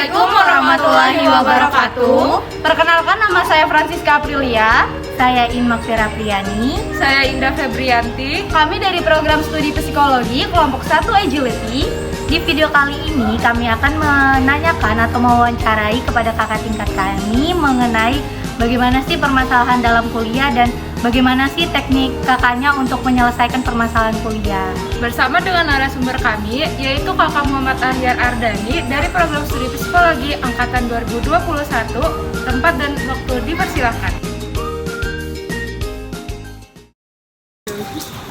Assalamualaikum warahmatullahi wabarakatuh. Perkenalkan, nama saya Francisca Aprilia. Saya Inmak Terapriani. Saya Indra Febrianti. Kami dari program studi psikologi kelompok 1 Agility. Di video kali ini kami akan menanyakan atau mewawancarai kepada kakak tingkat kami mengenai bagaimana sih permasalahan dalam kuliah dan bagaimana sih teknik kakaknya untuk menyelesaikan permasalahan kuliah. Bersama dengan narasumber kami, yaitu Kakak Muhammad Ahyar Ardani dari program studi psikologi angkatan 2021. Tempat dan waktu dipersilahkan.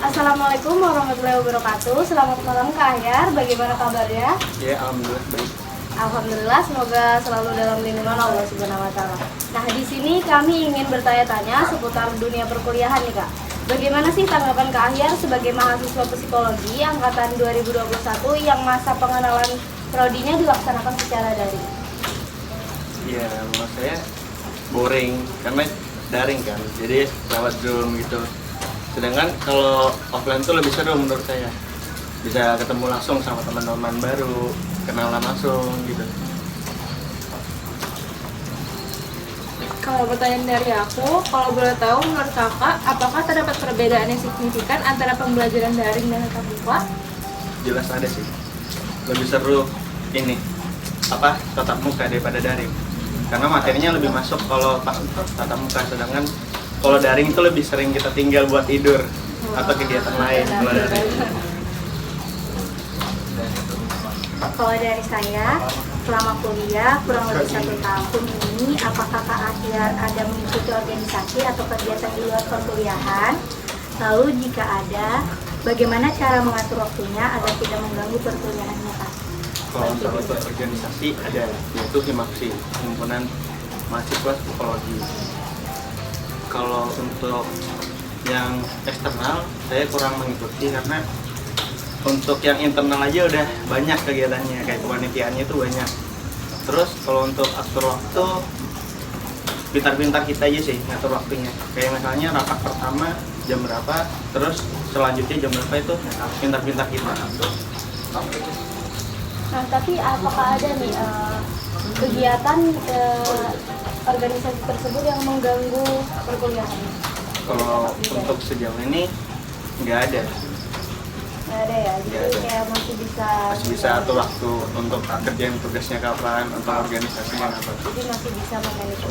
Assalamualaikum warahmatullahi wabarakatuh. Selamat malam Kak Ahyar, bagaimana kabarnya? Ya, alhamdulillah baik. Alhamdulillah, semoga selalu dalam lindungan Allah Subhanahu wa taala. Nah, di sini kami ingin bertanya-tanya seputar dunia perkuliahan nih, Kak. Bagaimana sih tanggapan Kak Ahyar sebagai mahasiswa psikologi angkatan 2021 yang masa pengenalan prodinya dilaksanakan secara daring? Ya, menurut saya boring karena daring kan. Jadi lewat Zoom gitu. Sedangkan kalau offline tuh lebih seru menurut saya. Bisa ketemu langsung sama teman-teman baru, kenalan langsung gitu. Kalau pertanyaan dari aku, kalau boleh tahu menurut kakak, apakah terdapat perbedaan yang signifikan antara pembelajaran daring dan tatap muka? Jelas ada sih. Lebih seru ini tatap muka daripada daring. Karena materinya lebih masuk kalau pas tatap muka, sedangkan kalau daring itu lebih sering kita tinggal buat tidur atau kegiatan lain kalau daring. Kalau dari saya, selama kuliah kurang lebih 1 tahun ini, apakah Kak Ahyar ada mengikuti organisasi atau kegiatan di luar perkuliahan? Lalu jika ada, bagaimana cara mengatur waktunya agar tidak mengganggu perkuliahannya, Kak? Kalau untuk organisasi ada, yaitu HIMAPSI, Himpunan Mahasiswa Psikologi. Kalau untuk yang eksternal, saya kurang mengikuti karena untuk yang internal aja udah banyak kegiatannya, kayak kepanitiaannya itu banyak. Terus kalau untuk atur waktu, pintar-pintar kita aja sih ngatur waktunya. Kayak misalnya rapat pertama jam berapa, terus selanjutnya jam berapa, itu pintar-pintar kita. Nah, tapi apakah ada nih kegiatan organisasi tersebut yang mengganggu perkuliahan? Kalau untuk sejauh ini nggak ada. Nggak ada ya, jadi kayak masih bisa atur waktu untuk kerjain tugasnya kapan, untuk organisasinya apa. Jadi masih bisa memanage.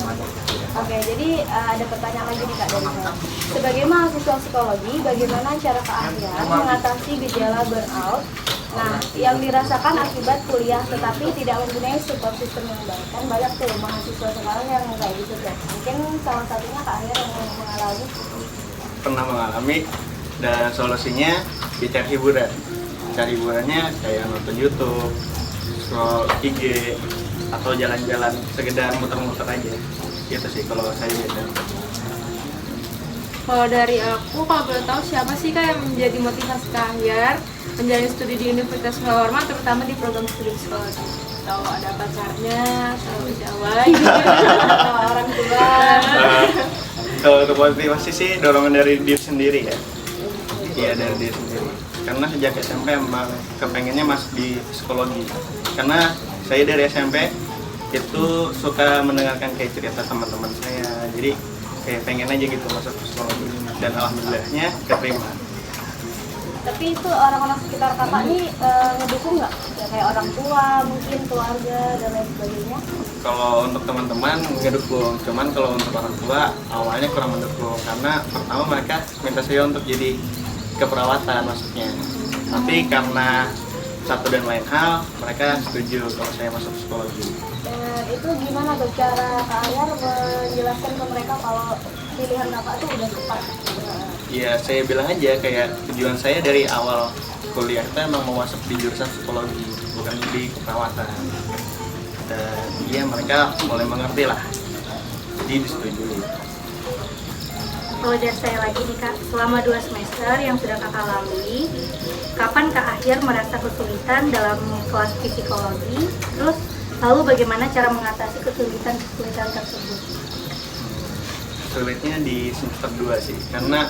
Oke, jadi ada pertanyaan lagi nih Kak dari saya. Sebagai mahasiswa psikologi, bagaimana cara Kak Ahyar mengatasi gejala burnout? Nah, yang dirasakan akibat kuliah tetapi tidak mempunyai support system yang baik. Kan banyak tuh mahasiswa sekarang yang kayak gitu tuh. Mungkin salah satunya Kak Ahyar yang mengalami. Pernah mengalami, dan solusinya dicari hiburan. Cari hiburannya kayak nonton YouTube, scroll IG, atau jalan-jalan sekedar muter-muter aja. Gitu sih kalau saya biasanya. Kalau dari aku, kalau boleh tahu siapa sih Kak yang menjadi motivasi Kak Ahyar menjalani studi di Universitas Muhammadiyah, terutama di program studi psikologi? Tahu ada pacarnya, tahu Jawa, atau orang tua? Kalau untuk motivasi sih dorongan dari diri sendiri ya. Iya, dari diri sendiri. Karena sejak SMP emang kepengennya masuk di psikologi. Karena saya dari SMP itu suka mendengarkan kayak cerita teman-teman saya. Jadi kayak pengen aja gitu masuk psikologi, dan alhamdulillahnya keterima. Tapi itu orang-orang sekitar kakak nih ngedukung nggak? Ya, kayak orang tua, mungkin keluarga dan lain sebagainya. Kalau untuk teman-teman ngedukung, cuman kalau untuk orang tua awalnya kurang mendukung karena pertama mereka minta saya untuk jadi keperawatan maksudnya. Tapi karena satu dan lain hal, mereka setuju kalau saya masuk psikologi. Itu gimana tuh cara Kak Ahyar menjelaskan ke mereka kalau pilihan kakak tuh udah tepat? Ya saya bilang aja kayak tujuan saya dari awal kuliah itu emang mau masuk di jurusan psikologi, bukan di keperawatan. Dan iya mereka mulai mengerti lah, jadi disetujui. Kalau dari saya lagi nih Kak, selama 2 semester yang sudah Kakak lalui, kapan Kak Ahyar merasa kesulitan dalam kelas psikologi? Terus lalu bagaimana cara mengatasi kesulitan tersebut? Sulitnya di semester 2 sih, karena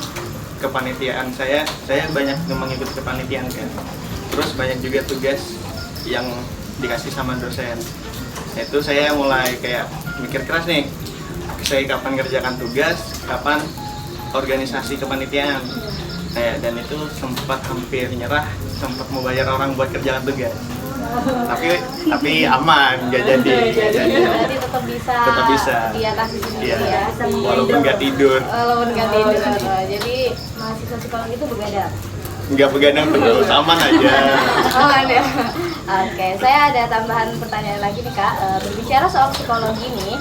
kepanitiaan saya banyak mengikuti kepanitiaan kan. Terus banyak juga tugas yang dikasih sama dosen. Itu saya mulai kayak mikir keras nih, saya kapan kerjakan tugas, kapan organisasi kepanitiaan. Dan itu sempat hampir nyerah, sempat mau bayar orang buat kerjakan tugas. Tapi aman, nggak jadi. Berarti tetap bisa dia kasih sendiri ya. Walaupun nggak tidur. Jadi mahasiswa psikologi itu begadang. Nggak begadang terus, aman aja. Aman ya. Oke, saya ada tambahan pertanyaan lagi nih Kak. Berbicara soal psikologi nih,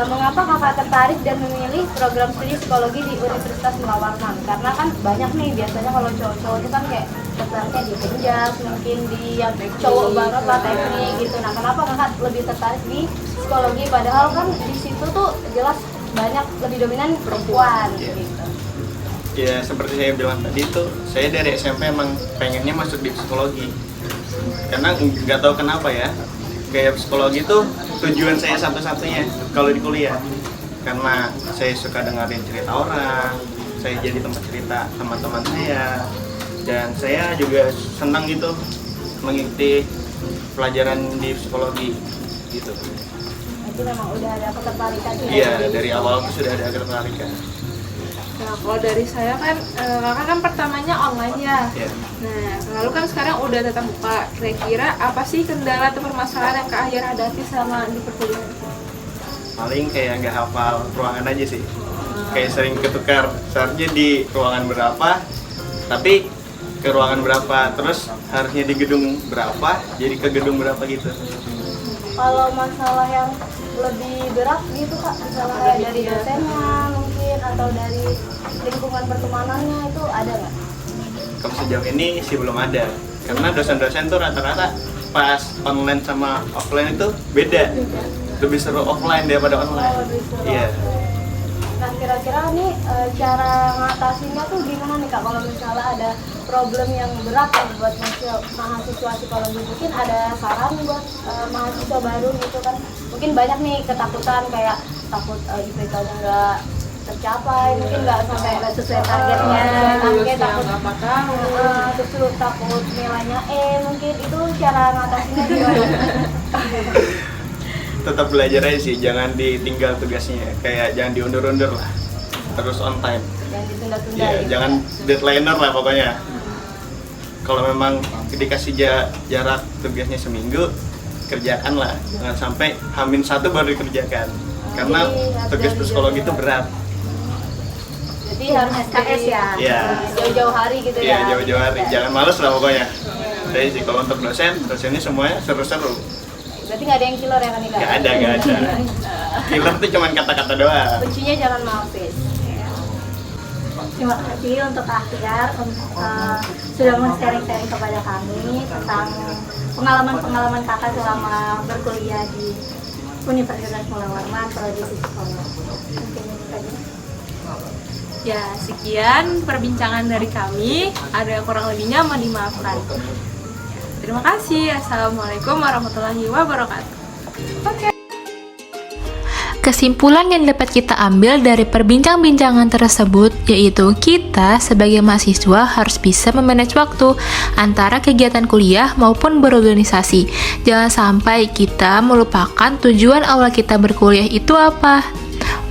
mengapa Kakak tertarik dan memilih program studi psikologi di Universitas Mula Warman? Karena kan banyak nih biasanya kalau cowok-cowok itu kan kayak tertariknya di penjas, mungkin di yang cowok banget lah teknik gitu. Nah, kenapa Kakak lebih tertarik di psikologi? Padahal kan di situ tuh jelas banyak lebih dominan perempuan gitu. Ya seperti saya bilang tadi tuh, saya dari SMP emang pengennya masuk di psikologi. Karena nggak tahu kenapa ya, kayak psikologi itu tujuan saya satu-satunya kalau di kuliah. Karena saya suka dengerin cerita orang, saya jadi tempat cerita teman-teman saya, dan saya juga senang gitu mengikuti pelajaran di psikologi gitu. Itu memang udah ada ketertarikan sih. Iya, dari awal sudah ada ketertarikan. Nah, kalau dari saya kan, kakak kan pertamanya online ya. Yeah. Nah, lalu kan sekarang udah tatap muka. Kira-kira apa sih kendala atau permasalahan yang Kak Ahyar hadapi selama di perkuliahan? Paling kayak nggak hafal ruangan aja sih. Kayak sering ketukar, seharusnya di ruangan berapa, tapi ke ruangan berapa, terus harusnya di gedung berapa, jadi ke gedung berapa gitu. Kalau masalah yang lebih berat gitu Kak, misalnya kayak dari dosennya mungkin atau dari lingkungan pertemanannya itu ada nggak? Kalau sejauh ini sih belum ada, karena dosen-dosen tuh rata-rata pas online sama offline itu beda. Lebih seru offline daripada online. lebih seru Iya. Nah kira-kira nih cara ngatasinnya tuh gimana nih Kak kalau misalnya ada problem yang berat ya buat mahasiswa psikologi, mungkin ada saran buat mahasiswa baru gitu kan, mungkin banyak nih ketakutan kayak takut IPK-nya nggak tercapai, mungkin nggak sampai sesuai targetnya, takut takut nilainya mungkin itu cara ngatasinnya gimana? Tetap belajar aja sih, jangan ditinggal tugasnya, kayak jangan diundur-undur lah, terus on time. Jangan ditunda-tunda Ya, gitu. jangan deadlineer lah pokoknya. Kalau memang dikasih jarak tugasnya seminggu, kerjakan lah, jangan sampai H-1 baru dikerjakan, karena tugas psikologi itu berat. Jadi harus SKS ya? Iya. Jauh-jauh hari gitu Iya, ya? jauh-jauh hari, jangan males lah pokoknya. Jadi sih kalau untuk dosennya semuanya seru-seru. Berarti nggak ada yang killer ya kan Ika? Nggak ada. Killer tuh cuma kata-kata doang. Kuncinya jangan malfis. Terima kasih untuk Kak Ahyar sudah men-sharing kepada kami tentang pengalaman-pengalaman kakak selama berkuliah di Universitas Mula Warman Prodi Psikologi. Mungkin itu saja. Ya, sekian perbincangan dari kami. Ada kurang lebihnya mohon dimaafkan. Terima kasih. Assalamualaikum warahmatullahi wabarakatuh. Kesimpulan yang dapat kita ambil dari perbincangan tersebut yaitu kita sebagai mahasiswa harus bisa memanage waktu antara kegiatan kuliah maupun berorganisasi. Jangan sampai kita melupakan tujuan awal kita berkuliah itu apa.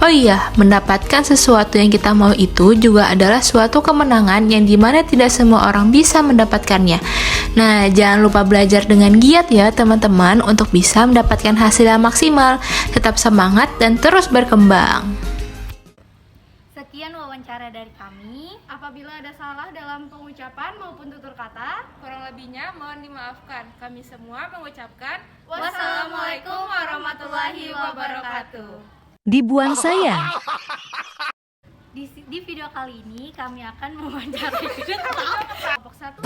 Oh iya, mendapatkan sesuatu yang kita mau itu juga adalah suatu kemenangan yang dimana tidak semua orang bisa mendapatkannya. Nah, jangan lupa belajar dengan giat ya teman-teman untuk bisa mendapatkan hasil yang maksimal. Tetap semangat dan terus berkembang. Sekian wawancara dari kami. Apabila ada salah dalam pengucapan maupun tutur kata, kurang lebihnya mohon dimaafkan. Kami semua mengucapkan wassalamualaikum warahmatullahi wabarakatuh. Dibuang saya. Di video kali ini kami akan mewawancarai kelompok 1